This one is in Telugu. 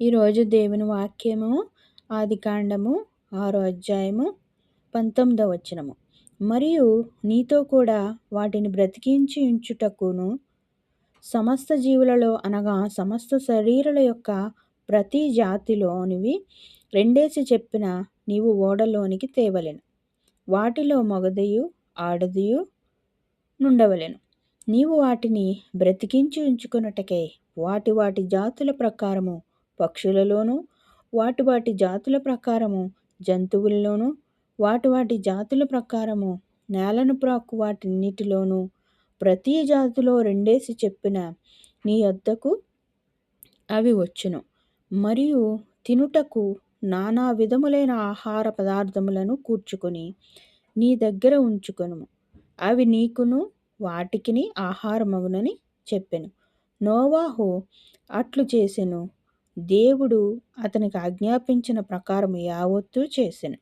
ఈరోజు దేవుని వాక్యము ఆదికాండము 6వ అధ్యాయము 19వ వచనము. మరియు నీతో కూడా వాటిని బ్రతికించి ఉంచుటకును సమస్త జీవులలో అనగా సమస్త శరీరుల యొక్క ప్రతి జాతిలోనివి రెండేసి చెప్పిన నీవు ఓడలోనికి తేవలెను. వాటిలో మగదియు ఆడదియు నుండవలెను. నీవు వాటిని బ్రతికించి ఉంచుకొనుటకై వాటి వాటి జాతుల ప్రకారము పక్షులలోను, వాటి వాటి జాతుల ప్రకారము జంతువుల్లోను, వాటి వాటి జాతుల ప్రకారము నేలను ప్రాకు వాటిన్నిటిలోను ప్రతి జాతిలో రెండేసి చెప్పిన నీ యొద్దకు అవి వచ్చును. మరియు తినుటకు నానా విధములైన ఆహార పదార్థములను కూర్చుకొని నీ దగ్గర ఉంచుకొనుము. అవి నీకును వాటికిని ఆహారమగునని చెప్పెను. నోవాహు అట్లు చేసెను. దేవుడు అతనికి ఆజ్ఞాపించిన ప్రకారము యావత్తూ చేసెను.